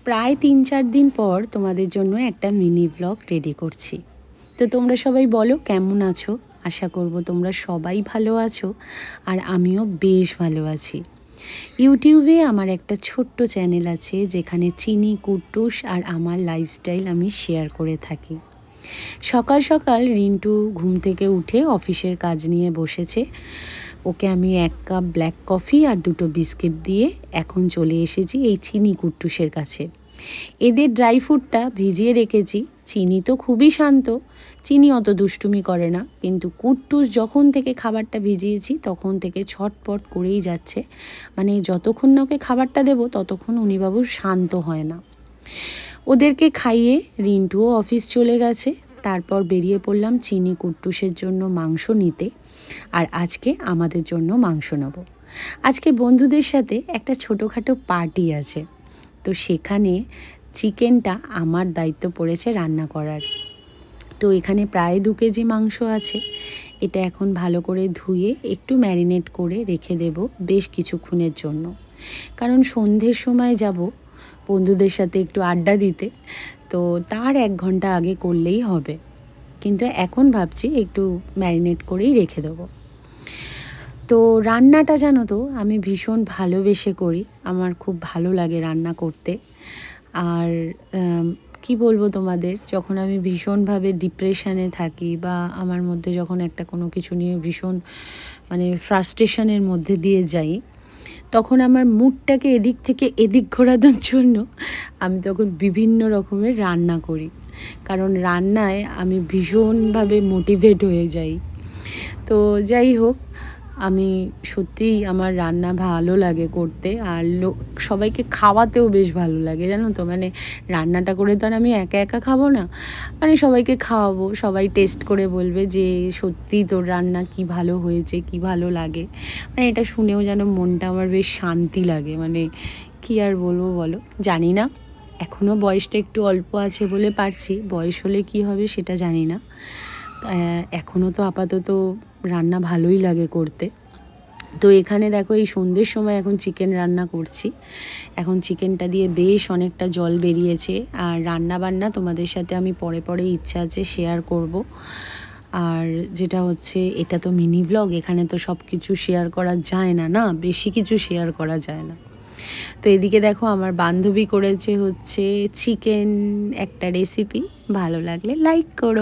প্রায় ৩-৪ দিন পর তোমাদের জন্য একটা মিনি ভ্লগ রেডি করছি। তো তোমরা সবাই বলো কেমন আছো? আশা করব তোমরা সবাই ভালো আছো আর আমিও বেশ ভালো আছি। ইউটিউবে আমার একটা ছোট্ট চ্যানেল আছে যেখানে চিনি কুট্টুস আর আমার লাইফস্টাইল আমি শেয়ার করে থাকি। সকাল সকাল রিন্টু ঘুম থেকে উঠে অফিসের কাজ নিয়ে বসেছে। ওকে আমি ১ কাপ ব্ল্যাক কফি আর ২টো বিস্কিট দিয়ে এখন চলে এসেছি এই চিনি কুট্টুসের কাছে। এদের ড্রাই ফ্রুটটা ভিজিয়ে রেখেছি। চিনি তো খুবই শান্ত, চিনি অত দুষ্টুমি করে না, কিন্তু কুট্টুস যখন থেকে খাবারটা ভিজিয়েছি তখন থেকে ছটপট করেই যাচ্ছে। মানে যতক্ষণ না ওকে খাবারটা দেবো ততক্ষণ উনিবাবু শান্ত হয় না। ওদেরকে খাইয়ে রিন্টুও অফিস চলে গেছে। তারপর বেরিয়ে পড়লাম চিনি কুট্টুসের জন্য মাংস নিতে। আর আজকে আমাদের জন্য মাংস নেব। আজকে বন্ধুদের সাথে একটা ছোটোখাটো পার্টি আছে, তো সেখানে চিকেনটা আমার দায়িত্ব পড়েছে রান্না করার। তো এখানে প্রায় ২ কেজি মাংস আছে। এটা এখন ভালো করে ধুয়ে একটু ম্যারিনেট করে রেখে দেব বেশ কিছুক্ষণের জন্য, কারণ সন্ধ্যের সময় যাব বন্ধুদের সাথে একটু আড্ডা দিতে, তো তার ১ ঘন্টা আগে করলেই হবে। কিন্তু এখন ভাবছি একটু ম্যারিনেট করেই রেখে দেবো। তো রান্নাটা জানো তো আমি ভীষণ ভালোবেসে করি, আমার খুব ভালো লাগে রান্না করতে। আর কি বলবো তোমাদের, যখন আমি ভীষণভাবে ডিপ্রেশনে থাকি বা আমার মধ্যে যখন একটা কোনো কিছু নিয়ে ভীষণ মানে ফ্রাস্ট্রেশনের মধ্যে দিয়ে যাই, তখন আমার মুডটাকে এদিক থেকে এদিক ঘোরানোর জন্য আমি তখন বিভিন্ন রকমের রান্না করি, কারণ রান্নায় আমি ভীষণভাবে মোটিভেট হয়ে যাই। তো যাই হোক, আমি সত্যিই আমার রান্না ভালো লাগে করতে, আর সবাইকে খাওয়াতেও বেশ ভালো লাগে জানো তো। মানে রান্নাটা করে তো আর আমি একা একা খাবো না, মানে সবাইকে খাওয়াবো, সবাই টেস্ট করে বলবে যে সত্যিই তোর রান্না কি ভালো হয়েছে, কি ভালো লাগে। মানে এটা শুনেও যেন মনটা আমার বেশ শান্তি লাগে। মানে কি আর বলবো বলো, জানি না এখনও বয়সটা একটু অল্প আছে বলে পারছি, বয়স হলে কি হবে সেটা জানি না। এখনও তো আপাতত রান্না ভালোই লাগে করতে। তো এখানে দেখো এই সন্ধ্যের সময় এখন চিকেন রান্না করছি। এখন চিকেনটা দিয়ে বেশ অনেকটা জল বেরিয়েছে, আর রান্না বান্না তোমাদের সাথে আমি পরে পরে ইচ্ছা আছে শেয়ার করব। আর যেটা হচ্ছে, এটা তো মিনি ভ্লগ, এখানে তো সব কিছু শেয়ার করা যায় না, না বেশি কিছু শেয়ার করা যায় না। তো এদিকে দেখো আমার বান্ধবী করেছে হচ্ছে চিকেন একটা রেসিপি, ভালো লাগলে লাইক করো।